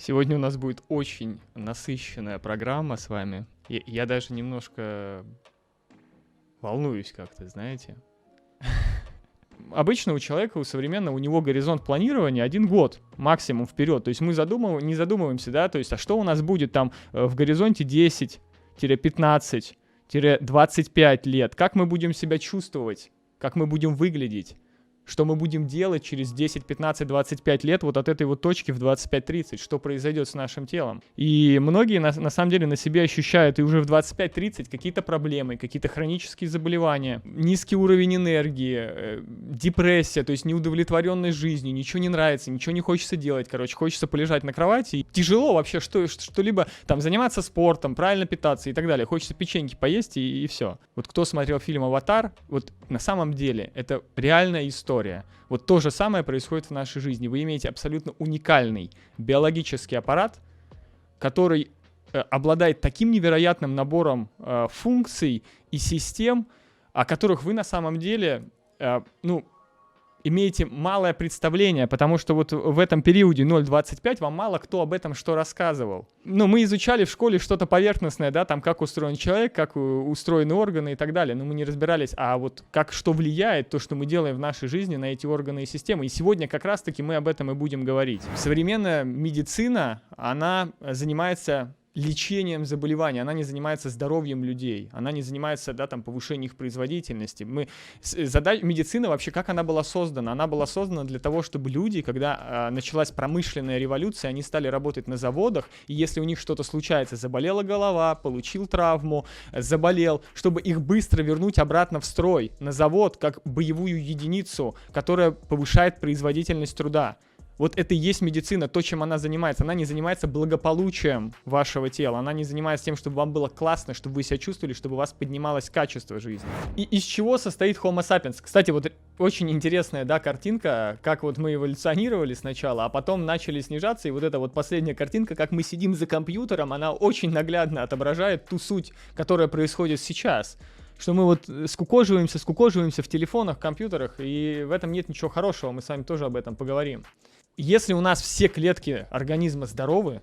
Сегодня у нас будет очень насыщенная программа с вами. Я даже немножко волнуюсь как-то, знаете. Обычно у человека, у современного, у него горизонт планирования 1 год максимум вперед. То есть мы не задумываемся, да, то есть, а что у нас будет там в горизонте 10-15-25 лет? Как мы будем себя чувствовать? Как мы будем выглядеть? Что мы будем делать через 10, 15, 25 лет вот от этой вот точки в 25-30, что произойдет с нашим телом. И многие на самом деле на себе ощущают и уже в 25-30 какие-то проблемы, какие-то хронические заболевания, низкий уровень энергии, депрессия, то есть неудовлетворенность жизнью, ничего не нравится, ничего не хочется делать, короче, хочется полежать на кровати. И тяжело вообще что-либо там заниматься спортом, правильно питаться и так далее. Хочется печеньки поесть и все. Вот кто смотрел фильм «Аватар», вот на самом деле это реальная история. Вот то же самое происходит в нашей жизни. Вы имеете абсолютно уникальный биологический аппарат, который обладает таким невероятным набором функций и систем, о которых вы на самом деле, имеете малое представление, потому что вот в этом периоде 0-25 вам мало кто об этом что рассказывал. Мы изучали в школе что-то поверхностное, да, там как устроен человек, как устроены органы и так далее, но мы не разбирались, а вот что влияет то, что мы делаем в нашей жизни на эти органы и системы. И сегодня как раз-таки мы об этом и будем говорить. Современная медицина, она занимается лечением заболеваний, она не занимается здоровьем людей, она не занимается, да, там, повышением их производительности. Медицина вообще, как она была создана? Она была создана для того, чтобы люди, когда началась промышленная революция, они стали работать на заводах, и если у них что-то случается, заболела голова, получил травму, заболел, чтобы их быстро вернуть обратно в строй, на завод, как боевую единицу, которая повышает производительность труда. Вот это и есть медицина, то, чем она занимается. Она не занимается благополучием вашего тела, она не занимается тем, чтобы вам было классно, чтобы вы себя чувствовали, чтобы у вас поднималось качество жизни. И из чего состоит Homo sapiens? Кстати, вот очень интересная, да, картинка, как вот мы эволюционировали сначала, а потом начали снижаться, и вот эта вот последняя картинка, как мы сидим за компьютером, она очень наглядно отображает ту суть, которая происходит сейчас. Что мы вот скукоживаемся в телефонах, компьютерах, и в этом нет ничего хорошего, мы с вами тоже об этом поговорим. Если у нас все клетки организма здоровы,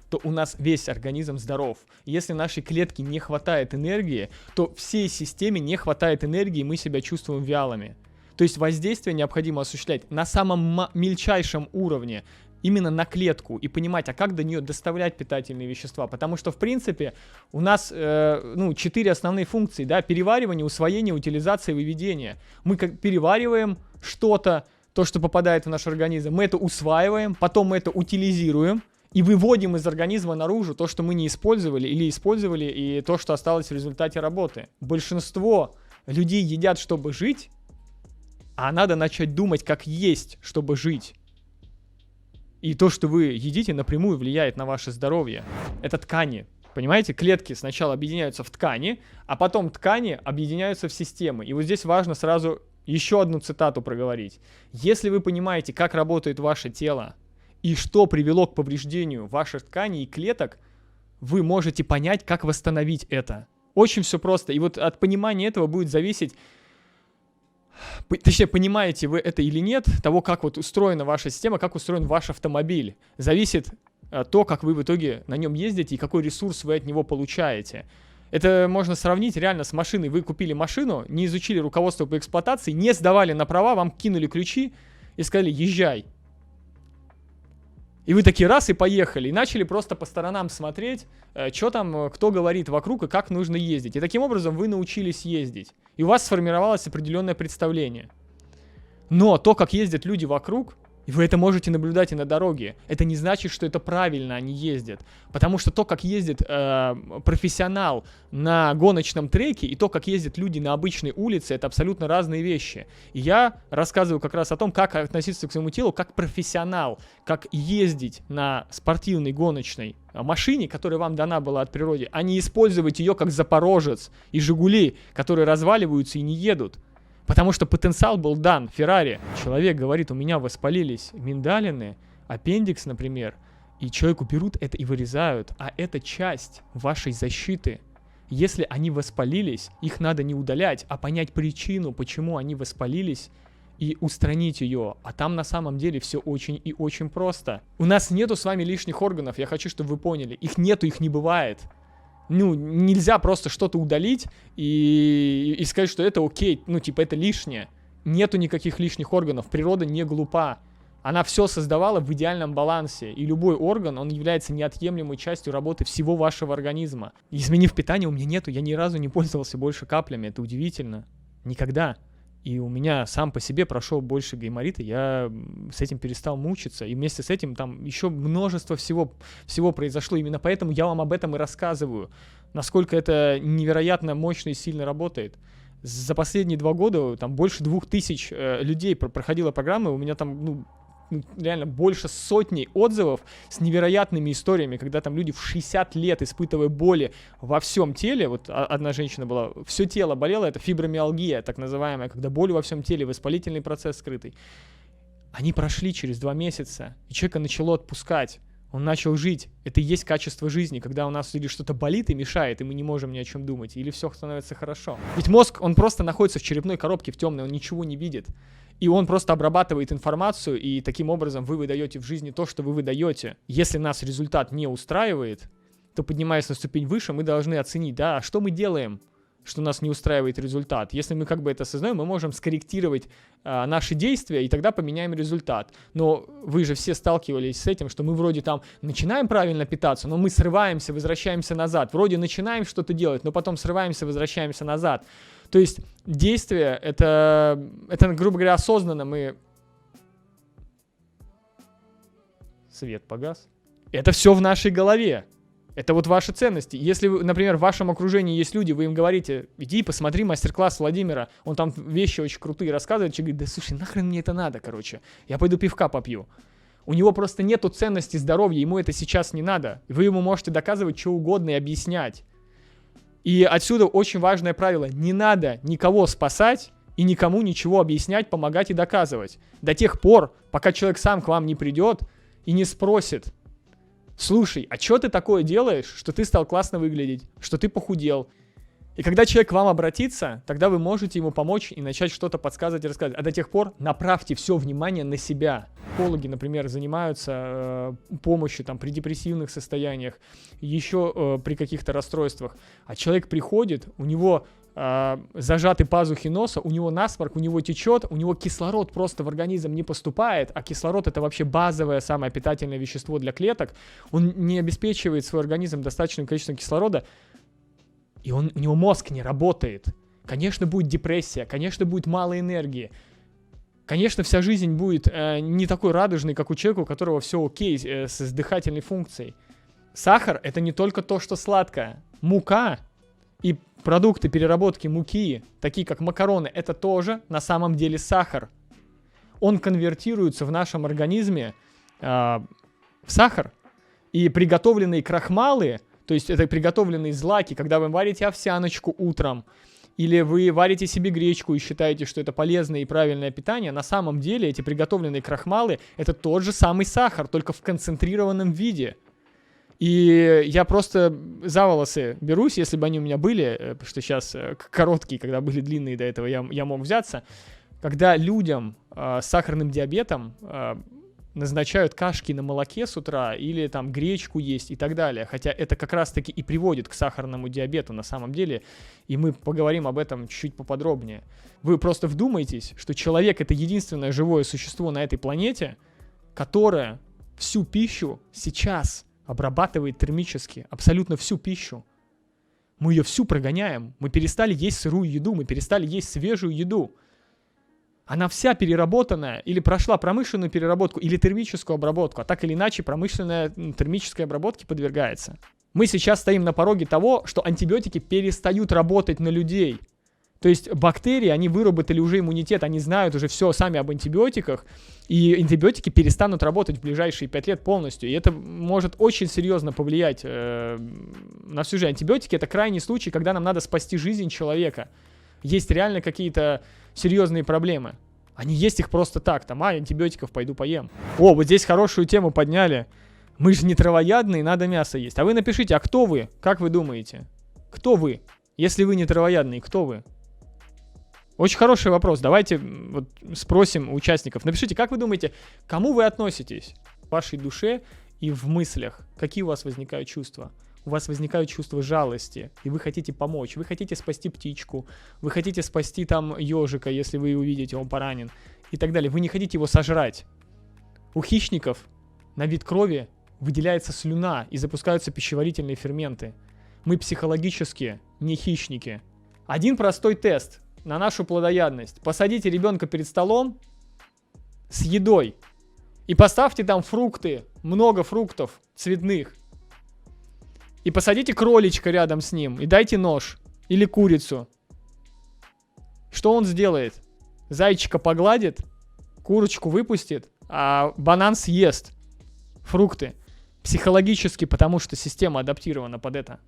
то у нас весь организм здоров. Если нашей клетке не хватает энергии, то всей системе не хватает энергии, и мы себя чувствуем вялыми. То есть воздействие необходимо осуществлять на самом мельчайшем уровне, именно на клетку, и понимать, а как до нее доставлять питательные вещества. Потому что, в принципе, у нас 4 основные функции, да, переваривание, усвоение, утилизация, выведение. Мы как перевариваем что-то, то, что попадает в наш организм, мы это усваиваем, потом мы это утилизируем и выводим из организма наружу то, что мы не использовали или использовали, и то, что осталось в результате работы. Большинство людей едят, чтобы жить, а надо начать думать, как есть, чтобы жить. И то, что вы едите, напрямую влияет на ваше здоровье. Это ткани. Понимаете, клетки сначала объединяются в ткани, а потом ткани объединяются в системы. И вот здесь важно сразу еще одну цитату проговорить. Если вы понимаете, как работает ваше тело и что привело к повреждению ваших тканей и клеток, вы можете понять, как восстановить это. Очень все просто. И вот от понимания этого будет зависеть, точнее, понимаете вы это или нет, того, как вот устроена ваша система, как устроен ваш автомобиль. Зависит то, как вы в итоге на нем ездите и какой ресурс вы от него получаете. Это можно сравнить реально с машиной. Вы купили машину, не изучили руководство по эксплуатации, не сдавали на права, вам кинули ключи и сказали: езжай. И вы такие раз и поехали. И начали просто по сторонам смотреть, что там, кто говорит вокруг и как нужно ездить. И таким образом вы научились ездить. И у вас сформировалось определенное представление. Но то, как ездят люди вокруг, и вы это можете наблюдать и на дороге, это не значит, что это правильно они ездят. Потому что то, как ездит профессионал на гоночном треке, и то, как ездят люди на обычной улице, это абсолютно разные вещи. И я рассказываю как раз о том, как относиться к своему телу как профессионал, как ездить на спортивной гоночной машине, которая вам дана была от природы, а не использовать ее как Запорожец и Жигули, которые разваливаются и не едут. Потому что потенциал был дан Феррари. Человек говорит: у меня воспалились миндалины, аппендикс, например, и человеку берут это и вырезают, а это часть вашей защиты. Если они воспалились, их надо не удалять, а понять причину, почему они воспалились, и устранить ее. А там на самом деле все очень и очень просто. У нас нету с вами лишних органов, я хочу, чтобы вы поняли. Их нету, их не бывает. Ну, нельзя просто что-то удалить и сказать, что это окей, ну, типа, это лишнее. Нету никаких лишних органов, природа не глупа. Она все создавала в идеальном балансе, и любой орган, он является неотъемлемой частью работы всего вашего организма. Изменив питание, у меня нету, я ни разу не пользовался больше каплями, это удивительно. Никогда. И у меня сам по себе прошел больше гайморита, я с этим перестал мучиться, и вместе с этим там еще множество всего произошло, именно поэтому я вам об этом и рассказываю, насколько это невероятно мощно и сильно работает. За последние 2 года там больше 2000 людей проходило программы, у меня там, реально больше сотни отзывов с невероятными историями, когда там люди в 60 лет, испытывая боли во всем теле, вот одна женщина была, все тело болело, это фибромиалгия, так называемая, когда боль во всем теле, воспалительный процесс скрытый. Они прошли через 2 месяца, и человека начало отпускать. Он начал жить. Это и есть качество жизни, когда у нас или что-то болит и мешает, и мы не можем ни о чем думать, или все становится хорошо. Ведь мозг, он просто находится в черепной коробке, в темной, он ничего не видит. И он просто обрабатывает информацию, и таким образом вы выдаете в жизни то, что вы выдаете. Если нас результат не устраивает, то, поднимаясь на ступень выше, мы должны оценить, да, что мы делаем, что нас не устраивает результат. Если мы как бы это осознаем, мы можем скорректировать наши действия, и тогда поменяем результат. Но вы же все сталкивались с этим, что мы вроде там начинаем правильно питаться, но мы срываемся, возвращаемся назад. Вроде начинаем что-то делать, но потом срываемся, возвращаемся назад. То есть действие, это, грубо говоря, осознанно мы... Свет погас. Это все в нашей голове. Это вот ваши ценности. Если, например, в вашем окружении есть люди, вы им говорите, иди посмотри мастер-класс Владимира, он там вещи очень крутые рассказывает, человек говорит, да слушай, нахрен мне это надо, короче, я пойду пивка попью. У него просто нету ценности здоровья, ему это сейчас не надо. Вы ему можете доказывать что угодно и объяснять. И отсюда очень важное правило, не надо никого спасать и никому ничего объяснять, помогать и доказывать. До тех пор, пока человек сам к вам не придет и не спросит, слушай, а что ты такое делаешь, что ты стал классно выглядеть, что ты похудел? И когда человек к вам обратится, тогда вы можете ему помочь и начать что-то подсказывать и рассказывать. А до тех пор направьте все внимание на себя. Психологи, например, занимаются помощью там, при депрессивных состояниях, еще при каких-то расстройствах. А человек приходит, у него зажаты пазухи носа, у него насморк, у него течет, у него кислород просто в организм не поступает, а кислород — это вообще базовое самое питательное вещество для клеток. Он не обеспечивает свой организм достаточным количеством кислорода, и у него мозг не работает. Конечно, будет депрессия, конечно, будет мало энергии. Конечно, вся жизнь будет не такой радужной, как у человека, у которого все окей с дыхательной функцией. Сахар — это не только то, что сладкое. Мука и продукты переработки муки, такие как макароны, это тоже на самом деле сахар. Он конвертируется в нашем организме в сахар. И приготовленные крахмалы, то есть это приготовленные злаки, когда вы варите овсяночку утром, или вы варите себе гречку и считаете, что это полезное и правильное питание, на самом деле эти приготовленные крахмалы — это тот же самый сахар, только в концентрированном виде. И я просто за волосы берусь, если бы они у меня были, потому что сейчас короткие, когда были длинные до этого, я мог взяться. Когда людям с сахарным диабетом назначают кашки на молоке с утра или там гречку есть и так далее. Хотя это как раз-таки и приводит к сахарному диабету на самом деле. И мы поговорим об этом чуть-чуть поподробнее. Вы просто вдумайтесь, что человек — это единственное живое существо на этой планете, которое всю пищу сейчас обрабатывает термически. Абсолютно всю пищу. Мы ее всю прогоняем. Мы перестали есть сырую еду, мы перестали есть свежую еду. Она вся переработанная, или прошла промышленную переработку, или термическую обработку, а так или иначе промышленная термической обработке подвергается. Мы сейчас стоим на пороге того, что антибиотики перестают работать на людей. То есть бактерии, они выработали уже иммунитет, они знают уже все сами об антибиотиках, и антибиотики перестанут работать в ближайшие 5 лет полностью. И это может очень серьезно повлиять на всю жизнь. Антибиотики — это крайний случай, когда нам надо спасти жизнь человека. Есть реально какие-то серьезные проблемы. А не есть их просто так, там, антибиотиков пойду поем. О, вот здесь хорошую тему подняли. Мы же не травоядные, надо мясо есть. А вы напишите, а кто вы? Как вы думаете? Кто вы? Если вы не травоядные, кто вы? Очень хороший вопрос. Давайте вот спросим у участников. Напишите, как вы думаете, к кому вы относитесь в вашей душе и в мыслях? Какие у вас возникают чувства? У вас возникают чувства жалости, и вы хотите помочь. Вы хотите спасти птичку, вы хотите спасти там ежика, если вы увидите, он поранен, и так далее. Вы не хотите его сожрать. У хищников на вид крови выделяется слюна и запускаются пищеварительные ферменты. Мы психологически не хищники. Один простой тест на нашу плодоядность. Посадите ребенка перед столом с едой и поставьте там фрукты, много фруктов цветных. И посадите кроличка рядом с ним и дайте нож или курицу. Что он сделает? Зайчика погладит, курочку выпустит, а банан съест. Фрукты. Психологически, потому что система адаптирована под это.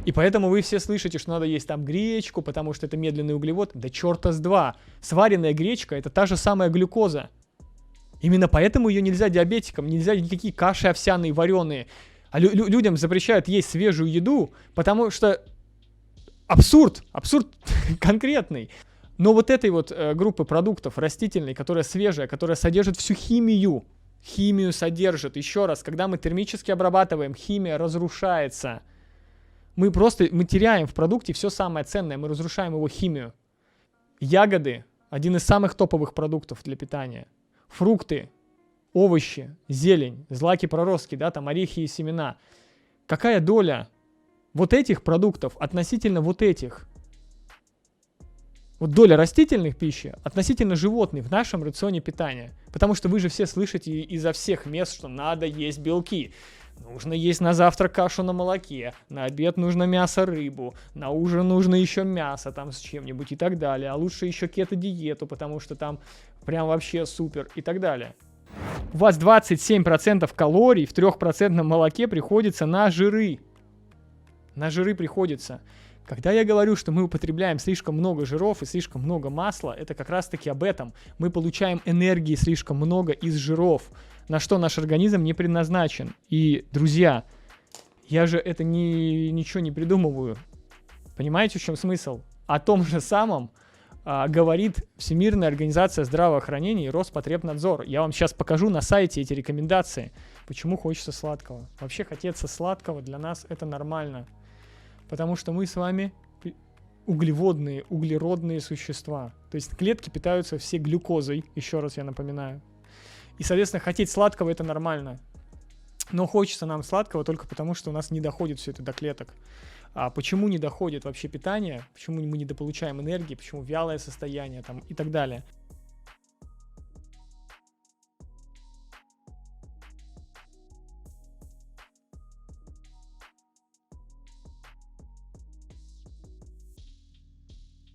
И поэтому вы все слышите, что надо есть там гречку, потому что это медленный углевод. Да черта с два. Сваренная гречка — это та же самая глюкоза. Именно поэтому ее нельзя диабетикам, нельзя никакие каши овсяные, вареные. А людям запрещают есть свежую еду, потому что абсурд конкретный. Но вот этой вот группы продуктов растительной, которая свежая, которая содержит всю химию содержит. Еще раз, когда мы термически обрабатываем, химия разрушается. Мы теряем в продукте все самое ценное, мы разрушаем его химию. Ягоды – один из самых топовых продуктов для питания. Фрукты, овощи, зелень, злаки-проростки, да, там орехи и семена. Какая доля вот этих продуктов относительно вот этих? Вот доля растительных пищи относительно животных в нашем рационе питания. Потому что вы же все слышите изо всех мест, что надо есть белки. Нужно есть на завтрак кашу на молоке, на обед нужно мясо, рыбу, на ужин нужно еще мясо там с чем-нибудь и так далее. А лучше еще кето-диету, потому что там прям вообще супер и так далее. У вас 27% калорий в 3% молоке приходится на жиры. На жиры приходится. Когда я говорю, что мы употребляем слишком много жиров и слишком много масла, это как раз-таки об этом. Мы получаем энергии слишком много из жиров, на что наш организм не предназначен. И, друзья, я же это ничего не придумываю. Понимаете, в чем смысл? О том же самом говорит Всемирная организация здравоохранения и Роспотребнадзор. Я вам сейчас покажу на сайте эти рекомендации. Почему хочется сладкого? Вообще хотеться сладкого для нас это нормально. Потому что мы с вами углеводные, углеродные существа. То есть клетки питаются все глюкозой, еще раз я напоминаю. И, соответственно, хотеть сладкого это нормально. Но хочется нам сладкого только потому, что у нас не доходит все это до клеток. А почему не доходит вообще питание? Почему мы недополучаем энергии? Почему вялое состояние там, и так далее?